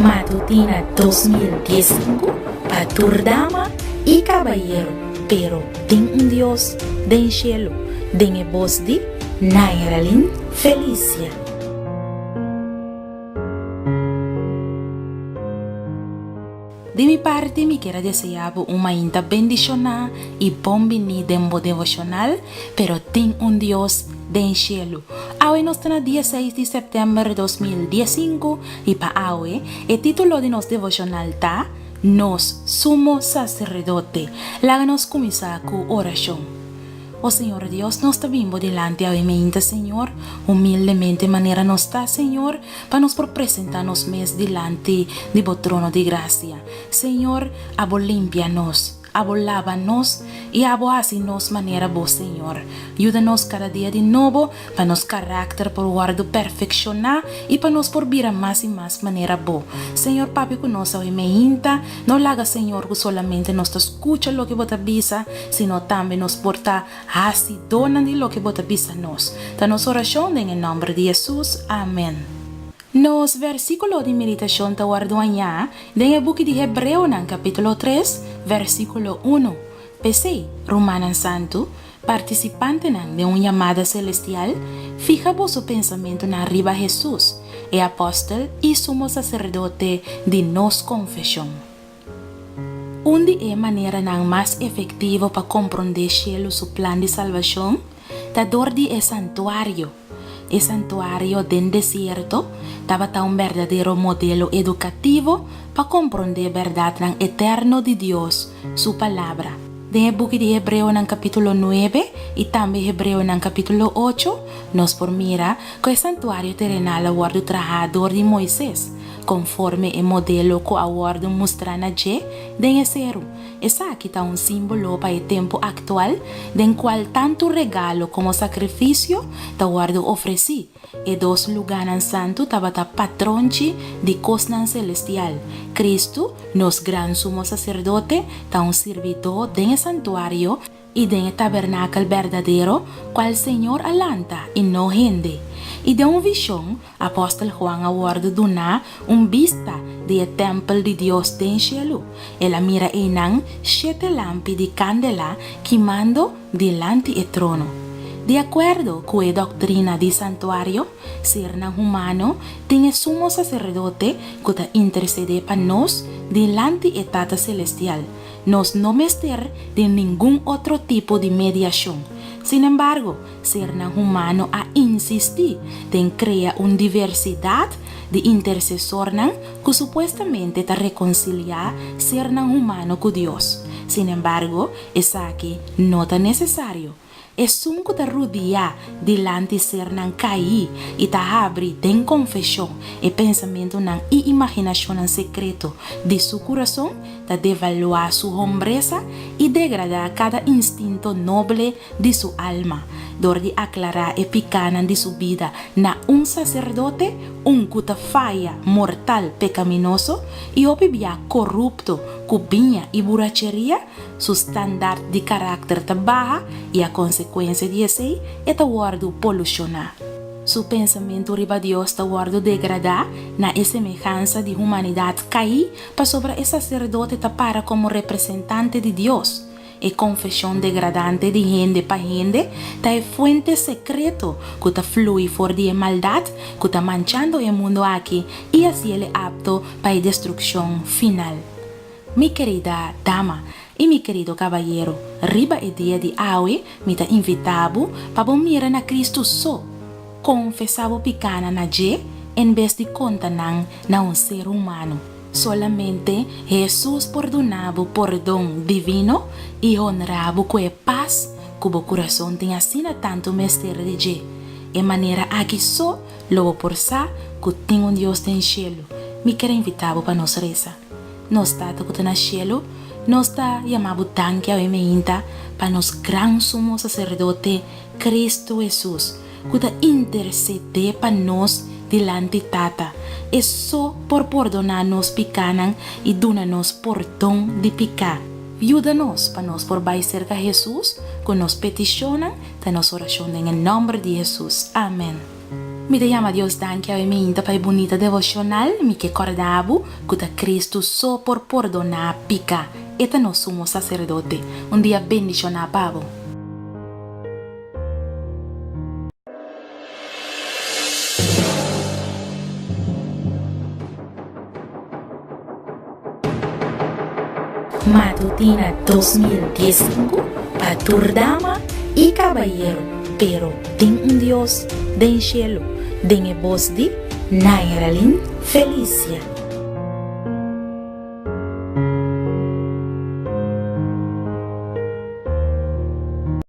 Matutina 2015 para dama y caballero, pero tem Dios den cielo, den voz de Nairalin Felicia. De mi parte, me quiero desear una inta bendicional y bombini dembo devocional, pero tem Dios den cielo. Hoy nos está 16 de septiembre de 2015 y para hoy el título de nuestro devocional está Nos sumo sacerdote. Láganos comenzar con oración. Oh Señor Dios, nos está viendo delante obviamente, Señor, humildemente manera nos está, Señor, para nos por presentarnos mes delante de tu trono de gracia. Señor, abo limpianos, abo lávanos y abo hacinos manera vos, Señor. Ayúdanos cada día de nuevo para nos carácter por guardo perfeccionar y para nos por vir a más y más manera vos. Señor, papi, que nos obviamente, no lo haga, Señor, que solamente nos escucha lo que vos avisa, sino también nos porta así, donan de lo que vos avisa nos. Danos oración en el nombre de Jesús. Amén. Nos versículo de meditación te guardo allá, en el book de Hebreo, en capítulo 3, versículo 1. PC, Romana Santo, participante de una llamada celestial, fija su pensamiento en arriba Jesús, el apóstol y sumo sacerdote de nos confesión. Una manera más efectiva para comprender cielo su plan de salvación, ta dor de el santuario. El santuario del desierto estaba un verdadero modelo educativo para comprender verdad eterno de Dios, su palabra. En el book de Hebreo en capítulo 9 y también Hebreo en capítulo 8 nos mira que el santuario terrenal aguardo trabajador de Moisés, conforme el modelo que aguardo mostrar allí en el cero. Esa aquí está un símbolo para el tiempo actual, en cual tanto regalo como sacrificio te guardo ofrecí. Y dos lugares santos estaba patronchi de cosnan celestial. Cristo, nos gran sumo sacerdote, está un servidor en el santuario y en el tabernáculo verdadero, cual Señor alanta y no gente. Y de una visión, apóstol Juan aguardo donar vista del templo de Dios del cielo. Él mira en 7 lámparas de candela quemando delante del trono. De acuerdo con la doctrina del santuario, ser humano tiene sumo sacerdote que intercede para nos delante del Tata celestial. Nos no menester de ningún otro tipo de mediación. Sin embargo, ser humano a insistir en crear una diversidad de intercesor que supuestamente te reconcilia ser humano con Dios. Sin embargo, es aquí no tan necesario. Es un que te rodea delante ser caí y te abre en confesión y pensamiento y imaginación en secreto de su corazón, te devalúa su hombreza y degrada cada instinto noble de su alma, de aclarar y picana de su vida na un sacerdote, un que te falla mortal pecaminoso y obvia corrupto, cubiña y borrachería, su estándar de carácter te baja y a consecuencia de ese, te guardo polucionar. Su pensamiento riba Dios te guardo degradar na semejanza de humanidad caí para sobre el sacerdote te para como representante de Dios. Y confesión degradante de gente para gente ta es fuente secreto que te fluye por de maldad que está manchando el mundo aquí y así el apto para la destrucción final. Mi querida dama y mi querido caballero, riba el día de hoy me te invitabo para mirar a Cristo confesabo picana na je en vez de contanan na un ser humano. Solamente Jesús perdonaba perdón divino y honraba con paz cuyo corazón tenía sina tanto misterio de je. En manera aquí lo por sa que tengo un Dios en cielo. Me quiero invitabo para nos reza. Nos está en el cielo, nos está llamado tanque a emeinta para nos gran sumo sacerdote Cristo Jesús, que intercede para nos delante tata. Eso por perdonarnos picanan y donanos perdón de picar. Ayúdanos para nos por ir cerca a Jesús, que nos peticionan, de nos oración en el nombre de Jesús. Amén. Me te llama Dios danke a mi inta pai bonita devocional, mi que cordabu, kuta Cristo so por perdonar pica, eta no sumo sacerdote. Un día bendición a pavo. Matutina 2015, Patur Dama y Caballero, pero ten un Dios, den cielo, den voz de Nairalin Felicia.